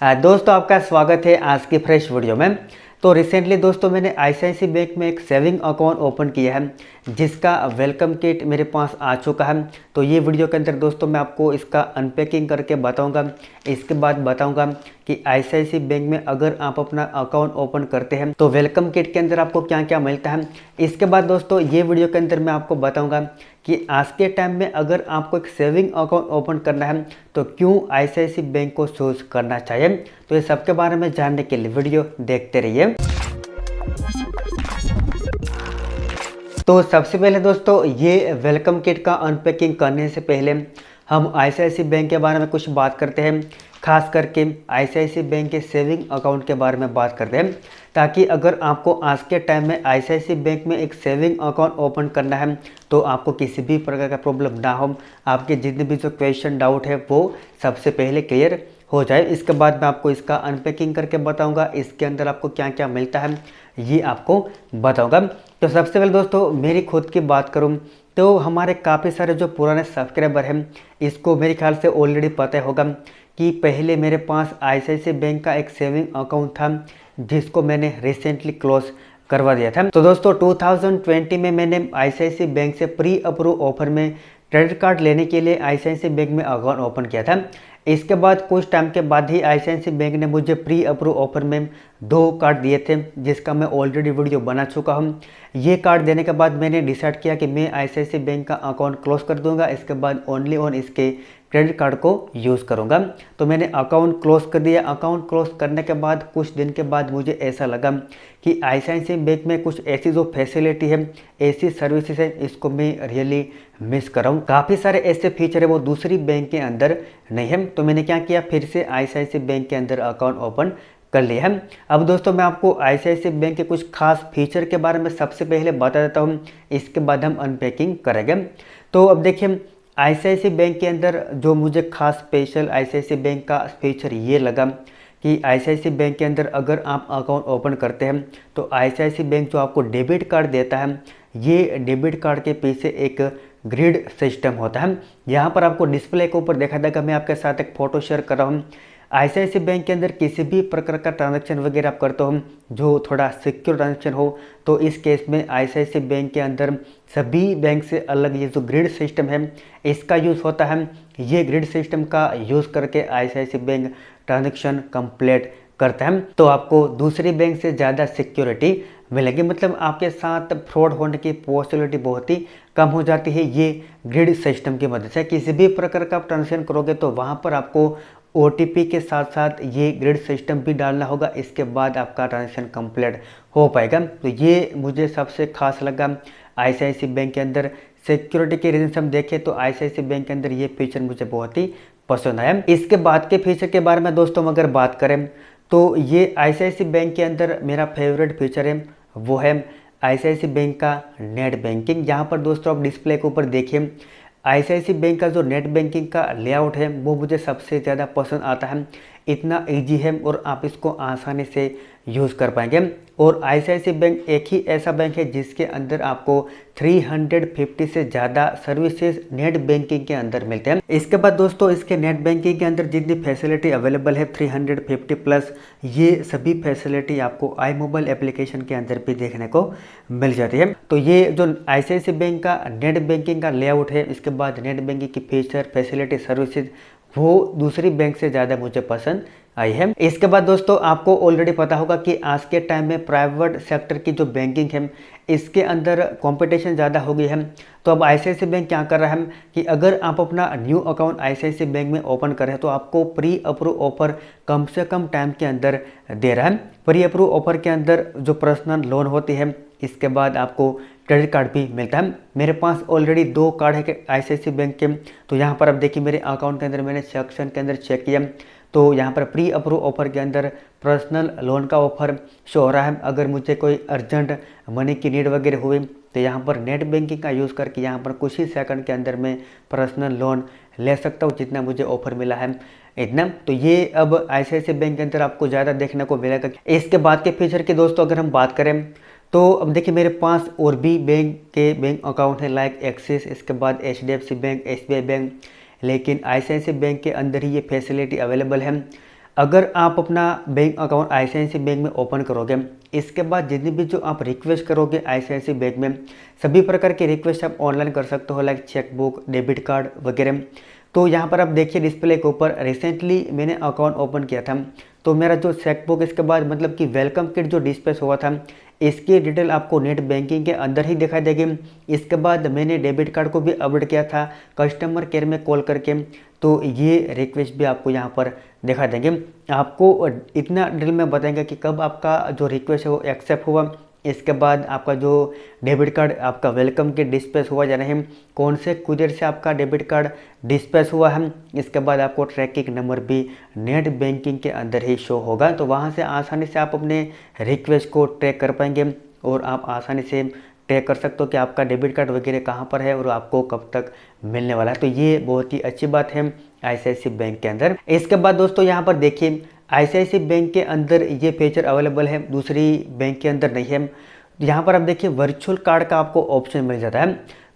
दोस्तों आपका स्वागत है आज की फ्रेश वीडियो में। तो रिसेंटली दोस्तों मैंने आईसीआईसीआई बैंक में एक सेविंग अकाउंट ओपन किया है जिसका वेलकम किट मेरे पास आ चुका है। तो ये वीडियो के अंदर दोस्तों मैं आपको इसका अनपैकिंग करके बताऊंगा। इसके बाद बताऊंगा कि आईसीआईसीआई बैंक में अगर आप अपना अकाउंट ओपन करते हैं तो वेलकम किट के अंदर आपको क्या क्या मिलता है। इसके बाद दोस्तों ये वीडियो के अंदर मैं आपको बताऊँगा कि आज के टाइम में अगर आपको एक सेविंग अकाउंट ओपन करना है तो क्यों आईसीआईसीआई बैंक को चूज करना चाहिए। तो ये सबके बारे में जानने के लिए वीडियो देखते रहिए। तो सबसे पहले दोस्तों ये वेलकम किट का अनपैकिंग करने से पहले हम आईसीआईसीआई बैंक के बारे में कुछ बात करते हैं। खास करके आईसीआईसीआई बैंक के सेविंग अकाउंट के बारे में बात करते हैं, ताकि अगर आपको आज के टाइम में आईसीआईसीआई बैंक में एक सेविंग अकाउंट ओपन करना है तो आपको किसी भी प्रकार का प्रॉब्लम ना हो, आपके जितने भी जो क्वेश्चन डाउट है वो सबसे पहले क्लियर हो जाए। इसके बाद मैं आपको इसका अनपैकिंग करके बताऊंगा, इसके अंदर आपको क्या क्या मिलता है ये आपको बताऊंगा। तो सबसे पहले दोस्तों मेरी खुद की बात करूं तो हमारे काफ़ी सारे जो पुराने सब्सक्राइबर हैं इसको मेरे ख्याल से ऑलरेडी पता होगा कि पहले मेरे पास आईसीआईसीआई बैंक का एक सेविंग अकाउंट था जिसको मैंने रिसेंटली क्लोज करवा दिया था। तो दोस्तों 2020 में मैंने आईसीआईसीआई बैंक से प्री अप्रूव ऑफर में क्रेडिट कार्ड लेने के लिए आईसीआईसीआई बैंक में अकाउंट ओपन किया था। इसके बाद कुछ टाइम के बाद ही आईसीआईसीआई बैंक ने मुझे प्री अप्रूव ऑफर में 2 कार्ड दिए थे जिसका मैं ऑलरेडी वीडियो बना चुका हूँ। ये कार्ड देने के बाद मैंने डिसाइड किया कि मैं आईसीआईसीआई बैंक का अकाउंट क्लोज कर दूंगा, इसके बाद ओनली ऑन इसके क्रेडिट कार्ड को यूज़ करूंगा। तो मैंने अकाउंट क्लोज कर दिया। अकाउंट क्लोज करने के बाद कुछ दिन के बाद मुझे ऐसा लगा कि आईसीआईसीआई बैंक में कुछ ऐसी जो फैसिलिटी है, ऐसी सर्विसेज है, इसको मैं रियली मिस कर रहा हूँ। काफ़ी सारे ऐसे फीचर है वो दूसरी बैंक के अंदर नहीं है। तो मैंने क्या किया, फिर से आईसीआईसीआई बैंक के अंदर अकाउंट ओपन कर लिया है। अब दोस्तों मैं आपको आईसीआईसीआई बैंक के कुछ खास फीचर के बारे में सबसे पहले बता देता हूँ, इसके बाद हम अनपैकिंग करेंगे। तो अब देखिए आईसीआईसीआई बैंक के अंदर जो मुझे खास स्पेशल आईसीआईसीआई बैंक का फीचर ये लगा कि आईसीआईसीआई बैंक के अंदर अगर आप अकाउंट ओपन करते हैं तो आईसीआईसीआई बैंक जो आपको डेबिट कार्ड देता है, ये डेबिट कार्ड के पीछे एक ग्रिड सिस्टम होता है। यहाँ पर आपको डिस्प्ले के ऊपर देखा जाएगा, मैं आपके साथ एक फ़ोटो शेयर कर रहा हूँ। आईसीआईसीआई बैंक के अंदर किसी भी प्रकार का ट्रांजैक्शन वगैरह आप करते हो जो थोड़ा सिक्योर ट्रांजैक्शन हो, तो इस केस में आईसीआईसीआई बैंक के अंदर सभी बैंक से अलग ये जो ग्रिड सिस्टम है इसका यूज़ होता है। ये ग्रिड सिस्टम का यूज़ करके आईसीआईसीआई बैंक ट्रांजैक्शन कंप्लीट करता है, तो आपको दूसरी बैंक से ज़्यादा सिक्योरिटी मिलेगी। मतलब आपके साथ फ्रॉड होने की पॉसिबिलिटी बहुत ही कम हो जाती है ये ग्रिड सिस्टम की मदद से। किसी भी प्रकार का ट्रांजैक्शन करोगे तो वहाँ पर आपको ओटीपी के साथ साथ ये ग्रिड सिस्टम भी डालना होगा, इसके बाद आपका ट्रांजैक्शन कंप्लीट हो पाएगा। तो ये मुझे सबसे खास लगा आईसीआईसीआई बैंक के अंदर। सिक्योरिटी के रीजन से हम देखें तो आईसीआईसीआई बैंक के अंदर ये फीचर मुझे बहुत ही पसंद आया। इसके बाद के फीचर के बारे में दोस्तों अगर बात करें तो ये आईसीआईसीआई बैंक के अंदर मेरा फेवरेट फीचर है, वो है आईसीआईसीआई बैंक का नेट बैंकिंग। यहाँ पर दोस्तों आप डिस्प्ले के ऊपर देखिए आईसीआईसीआई बैंक का जो नेट बैंकिंग का लेआउट है वो मुझे सबसे ज़्यादा पसंद आता है। इतना इजी है और आप इसको आसानी से यूज़ कर पाएंगे। और आईसीआईसीआई बैंक एक ही ऐसा बैंक है जिसके अंदर आपको 350 से ज़्यादा सर्विसेज नेट बैंकिंग के अंदर मिलते हैं। इसके बाद दोस्तों इसके नेट बैंकिंग के अंदर जितनी फैसिलिटी अवेलेबल है 350 प्लस, ये सभी फैसिलिटी आपको आई मोबाइल एप्लीकेशन के अंदर भी देखने को मिल जाती है। तो ये जो आईसीआईसीआई बैंक का नेट बैंकिंग का लेआउट है, इसके बाद नेट बैंकिंग की फीचर फैसिलिटी सर्विसेज वो दूसरी बैंक से ज़्यादा मुझे पसंद आई है। इसके बाद दोस्तों आपको ऑलरेडी पता होगा कि आज के टाइम में प्राइवेट सेक्टर की जो बैंकिंग है इसके अंदर कंपटीशन ज़्यादा हो गई है। तो अब आईसीआईसीआई बैंक क्या कर रहा है कि अगर आप अपना न्यू अकाउंट आईसीआईसीआई बैंक में ओपन करें तो आपको प्री अप्रूव ऑफर कम से कम टाइम के अंदर दे रहा है। प्री अप्रूव ऑफर के अंदर जो पर्सनल लोन होती है, इसके बाद आपको क्रेडिट कार्ड भी मिलता है। मेरे पास ऑलरेडी 2 कार्ड है आईसीआईसीआई बैंक के। तो यहाँ पर अब देखिए मेरे अकाउंट के अंदर मैंने सेक्शन के अंदर चेक किया तो यहाँ पर प्री अप्रूव ऑफर के अंदर पर्सनल लोन का ऑफर शो हो रहा है। अगर मुझे कोई अर्जेंट मनी की नीड वगैरह हुई तो यहाँ पर नेट बैंकिंग का यूज़ करके यहाँ पर कुछ ही सेकंड के अंदर मैं पर्सनल लोन ले सकता हूँ, जितना मुझे ऑफर मिला है इतना। तो ये अब आईसीआईसीआई बैंक के अंदर आपको ज़्यादा देखने को मिलेगा। इसके बाद के फीचर की दोस्तों अगर हम बात करें तो अब देखिए मेरे पास और भी बैंक के बैंक अकाउंट है लाइक एक्सिस, इसके बाद एचडीएफसी बैंक, एसबीआई बैंक, लेकिन आईसीआईसीआई बैंक के अंदर ही ये फैसिलिटी अवेलेबल है। अगर आप अपना बैंक अकाउंट ICICI बैंक में ओपन करोगे, इसके बाद जितनी भी जो आप रिक्वेस्ट करोगे ICICI बैंक में, सभी प्रकार की रिक्वेस्ट आप ऑनलाइन कर सकते हो, लाइक चेकबुक, डेबिट कार्ड वगैरह। तो यहाँ पर आप देखिए डिस्प्ले के ऊपर, रिसेंटली मैंने अकाउंट ओपन किया था, तो मेरा जो चेकबुक, इसके बाद मतलब कि वेलकम किट जो डिस्पैच हुआ था, इसकी डिटेल आपको नेट बैंकिंग के अंदर ही दिखाई देगी। इसके बाद मैंने डेबिट कार्ड को भी अपडेट किया था कस्टमर केयर में कॉल करके, तो ये रिक्वेस्ट भी आपको यहाँ पर दिखा देंगे। आपको इतना डिटेल में बताएंगे कि कब आपका जो रिक्वेस्ट है वो एक्सेप्ट हुआ, इसके बाद आपका जो डेबिट कार्ड आपका वेलकम के डिस्पैच हुआ जा रहे हैं, कौन से कुरियर से आपका डेबिट कार्ड डिस्पैच हुआ है। इसके बाद आपको ट्रैकिंग नंबर भी नेट बैंकिंग के अंदर ही शो होगा, तो वहाँ से आसानी से आप अपने रिक्वेस्ट को ट्रैक कर पाएंगे और आप आसानी से ट्रैक कर सकते हो कि आपका डेबिट कार्ड वगैरह कहाँ पर है और आपको कब तक मिलने वाला है। तो ये बहुत ही अच्छी बात है ICICI बैंक के अंदर। इसके बाद दोस्तों यहाँ पर देखिए ICICI बैंक के अंदर ये फीचर अवेलेबल है, दूसरी बैंक के अंदर नहीं है। यहाँ पर आप देखिए वर्चुअल कार्ड का आपको ऑप्शन मिल जाता है।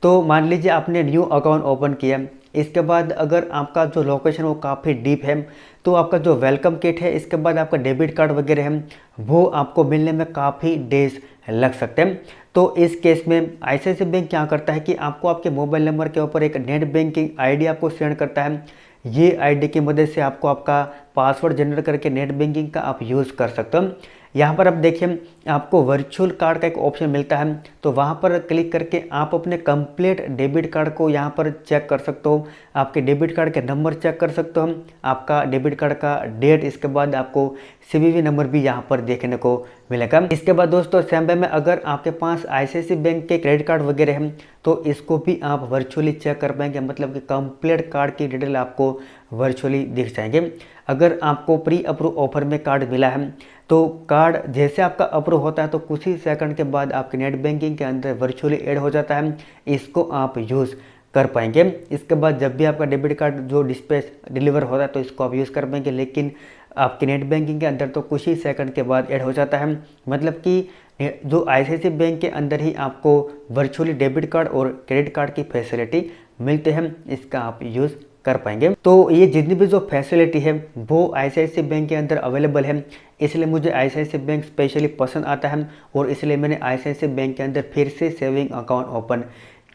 तो मान लीजिए आपने न्यू अकाउंट ओपन किया, इसके बाद अगर आपका जो लोकेशन वो काफ़ी डीप है, तो आपका जो वेलकम किट है, इसके बाद आपका डेबिट कार्ड वगैरह है, वो आपको मिलने में काफ़ी डेज लग सकते हैं। तो इस केस में ICICI बैंक क्या करता है कि आपको आपके मोबाइल नंबर के ऊपर एक नेट बैंकिंग ID आपको सेंड करता है। ये ID की मदद से आपको आपका पासवर्ड जनरेट करके नेट बैंकिंग का आप यूज़ कर सकते हो। यहाँ पर आप देखिए आपको वर्चुअल कार्ड का एक ऑप्शन मिलता है, तो वहाँ पर क्लिक करके आप अपने कंप्लीट डेबिट कार्ड को यहाँ पर चेक कर सकते हो, आपके डेबिट कार्ड के नंबर चेक कर सकते हो, आपका डेबिट कार्ड का डेट, इसके बाद आपको CVV नंबर भी यहाँ पर देखने को मिलेगा। इसके बाद दोस्तों सेम वे में अगर आपके पास ICICI बैंक के क्रेडिट कार्ड वगैरह हैं, तो इसको भी आप वर्चुअली चेक कर पाएंगे, मतलब कि कंप्लीट कार्ड की डिटेल आपको वर्चुअली दिख जाएंगे। अगर आपको प्री अप्रूव ऑफर में कार्ड मिला है, तो कार्ड जैसे आपका अप्रूव होता है तो कुछ ही सेकंड के बाद आपके नेट बैंकिंग के अंदर वर्चुअली ऐड हो जाता है, इसको आप यूज़ कर पाएंगे। इसके बाद जब भी आपका डेबिट कार्ड जो डिस्पैच डिलीवर होता है तो इसको आप यूज़ कर पाएंगे, लेकिन आपके नेट बैंकिंग के अंदर तो कुछ ही सेकंड के बाद ऐड हो जाता है। मतलब कि जो ICICI बैंक के अंदर ही आपको वर्चुअली डेबिट कार्ड और क्रेडिट कार्ड की फैसिलिटी मिलते हैं, इसका आप यूज़ कर पाएंगे। तो ये जितनी भी जो फैसिलिटी है वो ICICI बैंक के अंदर अवेलेबल है, इसलिए मुझे ICICI बैंक स्पेशली पसंद आता है और इसलिए मैंने ICICI बैंक के अंदर फिर से सेविंग अकाउंट ओपन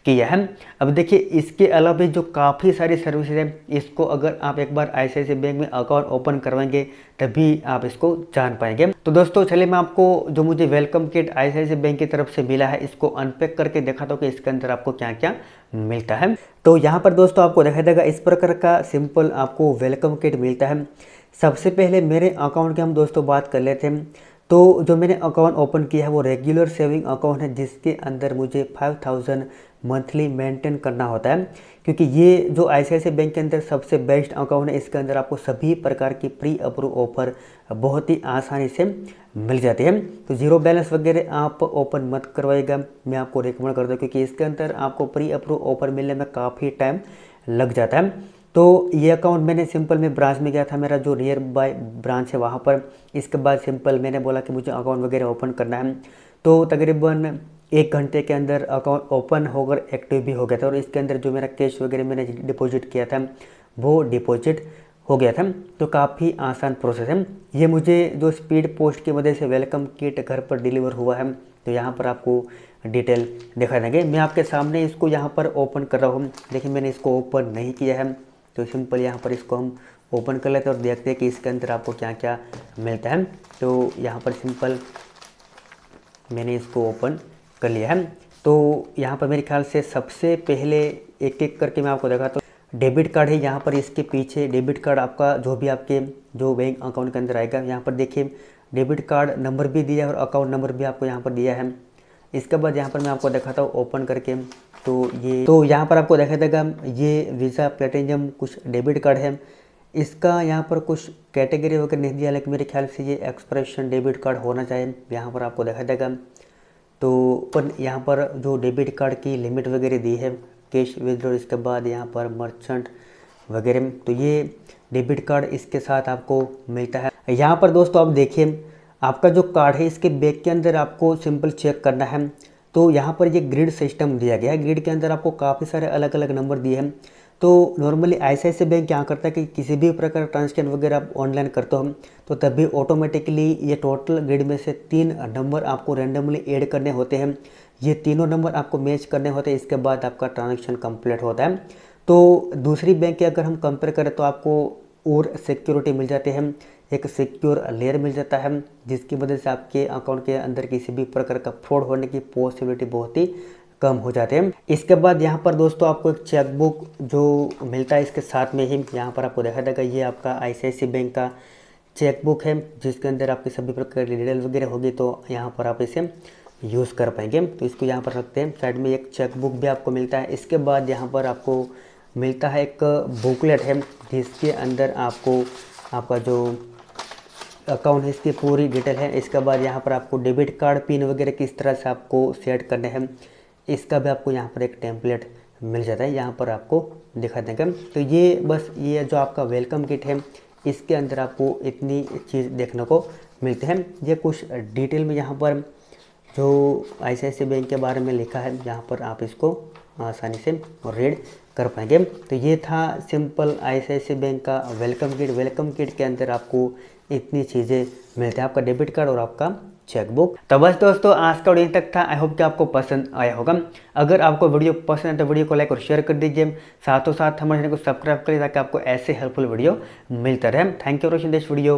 किया है। अब देखिए इसके अलावा भी जो काफ़ी सारी सर्विसेज है, इसको अगर आप एक बार ICICI बैंक में अकाउंट ओपन करवाएंगे तभी आप इसको जान पाएंगे। तो दोस्तों चलिए मैं आपको जो मुझे वेलकम किट ICICI बैंक की तरफ से मिला है इसको अनपैक करके दिखाता हूँ कि इसके अंदर आपको क्या क्या मिलता है। तो यहाँ पर दोस्तों आपको दिखाई देगा इस प्रकार का सिंपल आपको वेलकम किट मिलता है। सबसे पहले मेरे अकाउंट की हम दोस्तों बात कर लेते हैं। तो जो मैंने अकाउंट ओपन किया है वो रेगुलर सेविंग अकाउंट है, जिसके अंदर मुझे 5000 मंथली मेंटेन करना होता है, क्योंकि ये जो ICICI बैंक के अंदर सबसे बेस्ट अकाउंट है। इसके अंदर आपको सभी प्रकार की प्री अप्रूव ऑफर बहुत ही आसानी से मिल जाती है। तो जीरो बैलेंस वगैरह आप ओपन मत करवाइएगा, मैं आपको रिकमेंड करता हूँ, क्योंकि इसके अंदर आपको प्री अप्रूव ऑफर मिलने में काफ़ी टाइम लग जाता है। तो ये अकाउंट मैंने सिंपल में ब्रांच में गया था, मेरा जो नियर बाय ब्रांच है वहाँ पर। इसके बाद सिंपल मैंने बोला कि मुझे अकाउंट वगैरह ओपन करना है, तो तकरीबन 1 घंटे के अंदर अकाउंट ओपन होकर एक्टिव भी हो गया था। और इसके अंदर जो मेरा कैश वगैरह मैंने डिपॉजिट किया था वो डिपॉजिट हो गया था। तो काफ़ी आसान प्रोसेस है। ये मुझे जो स्पीड पोस्ट की वजह से वेलकम किट घर पर डिलीवर हुआ है, तो यहाँ पर आपको डिटेल दिखा देंगे। मैं आपके सामने इसको यहाँ पर ओपन कर रहा हूँ। देखिए मैंने इसको ओपन नहीं किया है, तो सिंपल यहाँ पर इसको हम ओपन कर लेते हैं और देखते हैं कि इसके अंदर आपको क्या क्या मिलता है। तो यहाँ पर सिंपल मैंने इसको ओपन कर लिया है। तो यहाँ पर मेरे ख्याल से सबसे पहले एक एक करके मैं आपको दिखाता हूँ। डेबिट कार्ड है, यहाँ पर इसके पीछे डेबिट कार्ड आपका जो भी आपके जो बैंक अकाउंट के अंदर आएगा, यहाँ पर देखिए डेबिट कार्ड नंबर भी दिया है और अकाउंट नंबर भी आपको यहाँ पर दिया है। इसके बाद यहाँ पर मैं आपको दिखाता हूँ ओपन करके। तो यहाँ पर आपको दिखाई देगा ये वीज़ा प्लेटिनम कुछ डेबिट कार्ड है। इसका यहाँ पर कुछ कैटेगरी वगैरह नहीं दिया, लेकिन मेरे ख्याल से ये एक्सप्रेशन डेबिट कार्ड होना चाहिए। यहाँ पर आपको दिखाई देगा तो पर यहाँ पर जो डेबिट कार्ड की लिमिट वगैरह दी है, कैश विथड्रॉ, इसके बाद यहाँ पर मर्चेंट वगैरह, तो ये डेबिट कार्ड इसके साथ आपको मिलता है। यहाँ पर दोस्तों आप देखिए आपका जो कार्ड है इसके बैक के अंदर आपको सिंपल चेक करना है। तो यहाँ पर ये ग्रिड सिस्टम दिया गया है। ग्रिड के अंदर आपको काफ़ी सारे अलग अलग नंबर दिए हैं। तो नॉर्मली ICICI बैंक क्या करता है कि किसी भी प्रकार का ट्रांजेक्शन वगैरह आप ऑनलाइन करते हो तो तभी ऑटोमेटिकली ये टोटल ग्रिड में से 3 नंबर आपको रैंडमली ऐड करने होते हैं। ये तीनों नंबर आपको मैच करने होते हैं, इसके बाद आपका ट्रांजेक्शन कंप्लीट होता है। तो दूसरी बैंक के अगर हम कंपेयर करें तो आपको और सिक्योरिटी मिल जाती है, एक सिक्योर लेयर मिल जाता है, जिसकी वजह से आपके अकाउंट के अंदर किसी भी प्रकार का फ्रॉड होने की पॉसिबिलिटी बहुत ही कम हो जाते हैं। इसके बाद यहाँ पर दोस्तों आपको एक चेकबुक जो मिलता है इसके साथ में ही, यहाँ पर आपको देखा जाएगा ये आपका ICICI बैंक का चेकबुक है, जिसके अंदर आपकी सभी प्रकार की डिटेल वगैरह होगी, तो यहाँ पर आप इसे यूज़ कर पाएंगे। तो इसको यहाँ पर रखते हैं साइड में। एक चेकबुक भी आपको मिलता है। इसके बाद यहाँ पर आपको मिलता है एक बुकलेट है, जिसके अंदर आपको आपका जो अकाउंट है इसकी पूरी डिटेल है। इसके बाद यहाँ पर आपको डेबिट कार्ड पिन वगैरह किस तरह से आपको सेट करने हैं, इसका भी आपको यहाँ पर एक टेम्पलेट मिल जाता है, यहाँ पर आपको दिखा देंगे। तो ये बस ये जो आपका वेलकम किट है, इसके अंदर आपको इतनी चीज़ देखने को मिलते हैं। ये कुछ डिटेल में यहाँ पर जो ICICI बैंक के बारे में लिखा है, यहाँ पर आप इसको आसानी से रीड कर पाएंगे। तो ये था सिंपल ICICI बैंक का वेलकम किट। वेलकम किट के अंदर आपको इतनी चीज़ें मिलती हैं, आपका डेबिट कार्ड और आपका चेकबुक। तो बस दोस्तों आज का वीडियो यहीं तक था। आई होप कि आपको पसंद आया होगा। अगर आपको वीडियो पसंद है तो वीडियो को लाइक और शेयर कर दीजिए, साथों साथ हमारे चैनल को सब्सक्राइब करिए ताकि आपको ऐसे हेल्पफुल वीडियो मिलता रहे। Thank you for watching this video.